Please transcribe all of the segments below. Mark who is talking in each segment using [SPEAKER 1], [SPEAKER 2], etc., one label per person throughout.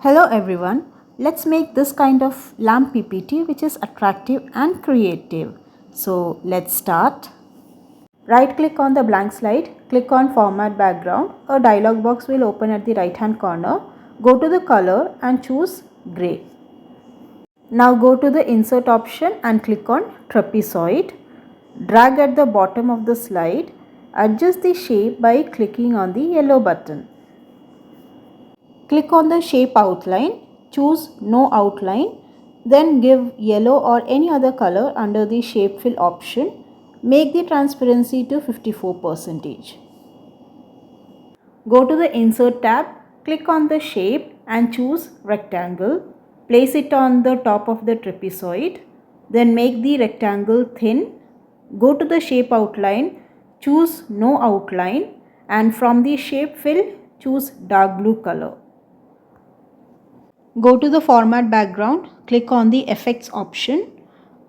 [SPEAKER 1] Hello everyone, let's make this kind of lamp PPT which is attractive and creative. So let's start. Right click on the blank slide, click on format background. A dialog box will open at the right hand corner. Go to the color and choose grey. Now go to the insert option and click on trapezoid. Drag at the bottom of the slide. Adjust the shape by clicking on the yellow button. Click on the shape outline, choose no outline, then give yellow or any other color under the shape fill option. Make the transparency to 54%. Go to the insert tab, click on the shape and choose rectangle. Place it on the top of the trapezoid, then make the rectangle thin. Go to the shape outline, choose no outline and from the shape fill choose dark blue color. Go to the format background, click on the effects option,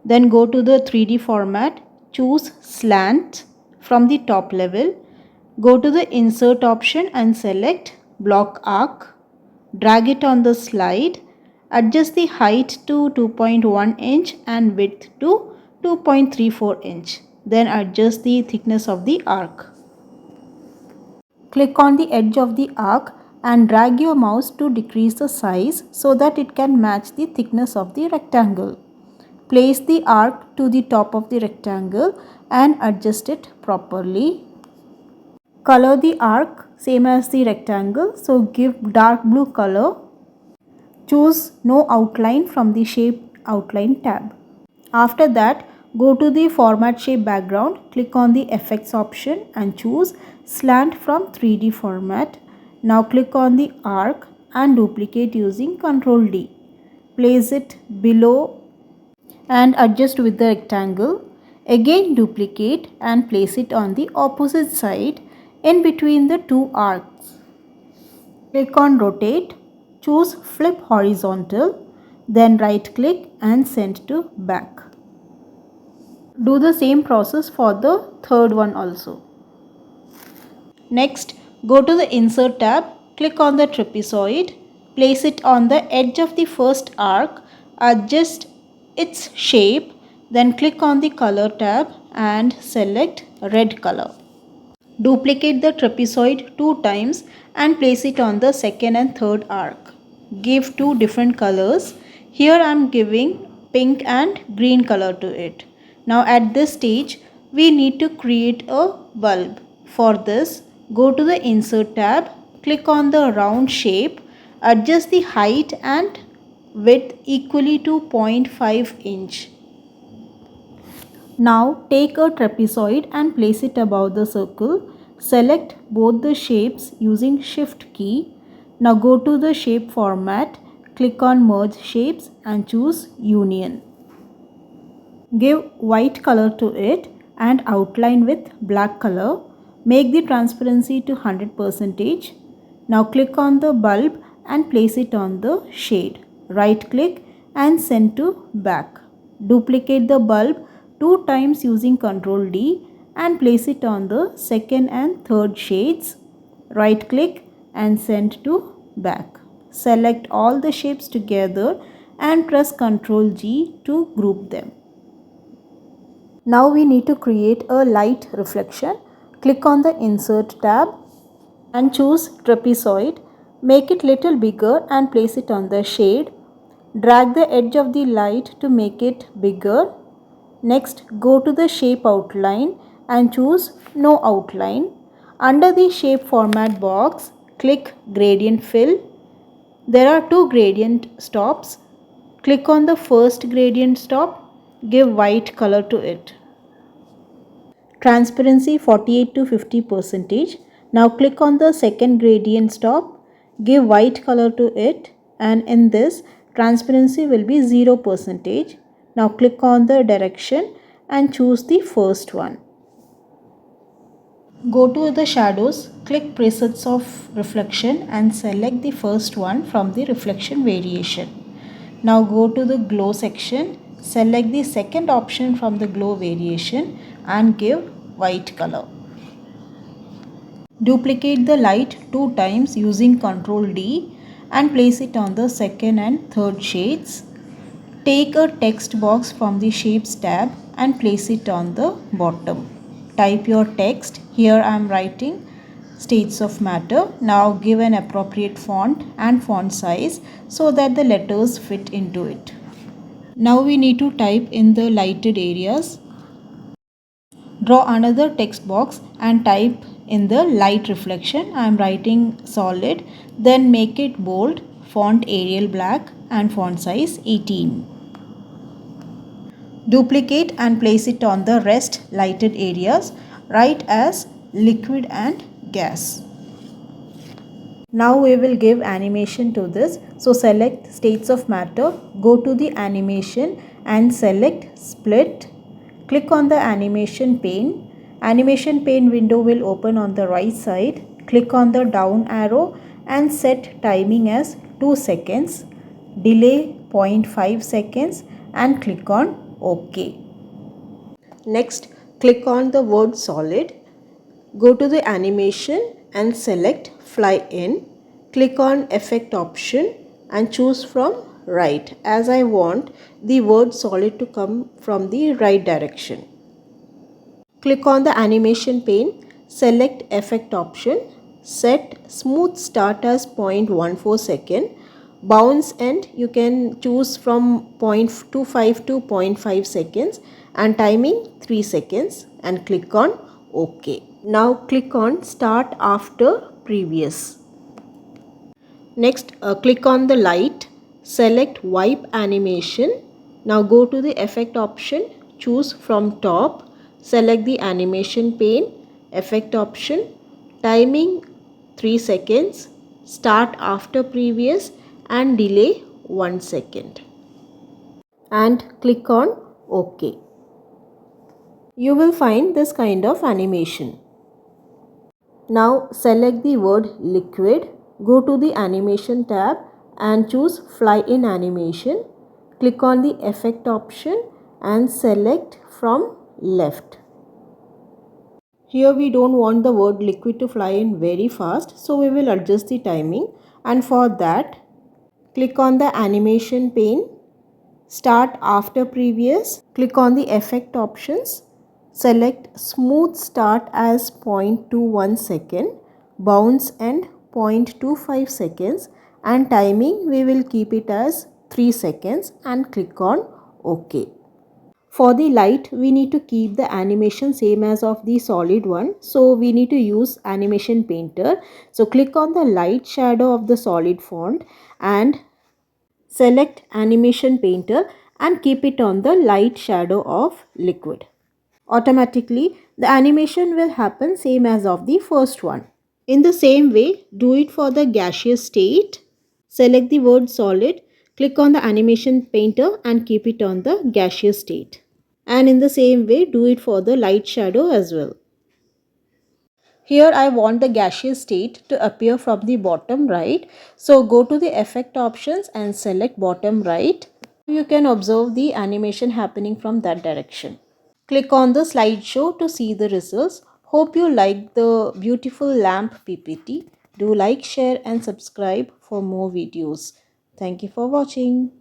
[SPEAKER 1] then go to the 3D format, choose slant from the top level, go to the insert option and select block arc, drag it on the slide, adjust the height to 2.1 inch and width to 2.34 inch, then adjust the thickness of the arc. Click on the edge of the arc and drag your mouse to decrease the size so that it can match the thickness of the rectangle. Place the arc to the top of the rectangle and adjust it properly. Color the arc same as the rectangle, so give dark blue color. Choose no outline from the shape outline tab. After that, go to the format shape background, click on the effects option and choose slant from 3D format. Now click on the arc and duplicate using Ctrl D. Place it below and adjust with the rectangle. Again duplicate and place it on the opposite side in between the two arcs. Click on rotate, choose flip horizontal, then right click and send to back. Do the same process for the third one also. Next, go to the insert tab, click on the trapezoid, place it on the edge of the first arc, adjust its shape, then click on the color tab and select red color. Duplicate the trapezoid 2 times and place it on the second and third arc. Give 2 different colors. Here I am giving pink and green color to it. Now at this stage, we need to create a bulb. For this, go to the insert tab, click on the round shape, adjust the height and width equally to 0.5 inch. Now take a trapezoid and place it above the circle. Select both the shapes using shift key. Now go to the shape format, click on merge shapes and choose union. Give white color to it and outline with black color. Make the transparency to 100%. Now click on the bulb and place it on the shade. Right click and send to back. Duplicate the bulb 2 times using Ctrl D and place it on the second and third shades. Right click and send to back. Select all the shapes together and press Ctrl G to group them. Now we need to create a light reflection. Click on the insert tab and choose trapezoid. Make it little bigger and place it on the shade. Drag the edge of the light to make it bigger. Next, go to the shape outline and choose no outline. Under the shape format box, click gradient fill. There are 2 gradient stops. Click on the first gradient stop. Give white color to it. Transparency 48 to 50%. Now click on the second gradient stop. Give white color to it and in this transparency will be 0%. Now click on the direction and choose the first one. Go to the shadows, click presets of reflection and select the first one from the reflection variation. Now go to the glow section, select the second option from the glow variation and give white color. Duplicate the light 2 times using Ctrl D and place it on the second and third shades. Take a text box from the Shapes tab and place it on the bottom. Type your text. Here I am writing states of matter. Now give an appropriate font and font size so that the letters fit into it. Now we need to type in the lighted areas. Draw another text box and type in the light reflection. I am writing solid. Then make it bold, font Arial black and font size 18. Duplicate and place it on the rest lighted areas. Write as liquid and gas. Now we will give animation to this. So select states of matter, go to the animation and select split. Click on the animation pane. Animation pane window will open on the right side. Click on the down arrow and set timing as 2 seconds. Delay 0.5 seconds and click on OK. Next, click on the word solid. Go to the animation and select fly in. Click on effect option and choose from right, as I want the word solid to come from the right direction. Click on the animation pane, select effect option, set smooth start as 0.14 second, bounce end you can choose from 0.25 to 0.5 seconds and timing 3 seconds and click on OK. Now click on start after previous. Next click on the light, select wipe animation. Now go to the effect option, choose from top, select the animation pane, effect option, timing 3 seconds, start after previous and delay 1 second and click on OK. You will find this kind of animation. Now select the word liquid, go to the animation tab and choose fly in animation. Click on the effect option and select from left. Here we don't want the word liquid to fly in very fast, so we will adjust the timing, and for that click on the animation pane, start after previous, click on the effect options, select smooth start as 0.21 second, bounce end 0.25 seconds and timing we will keep it as 3 seconds and click on OK. For the light we need to keep the animation same as of the solid one, so we need to use animation painter. So click on the light shadow of the solid font and select animation painter and keep it on the light shadow of liquid. Automatically the animation will happen same as of the first one. In the same way, do it for the gaseous state. Select the word solid, click on the animation painter and keep it on the gaseous state. And in the same way, do it for the light shadow as well. Here I want the gaseous state to appear from the bottom right. So go to the effect options and select bottom right. You can observe the animation happening from that direction. Click on the slideshow to see the results. Hope you like the beautiful lamp PPT. Do like, share and subscribe for more videos. Thank you for watching.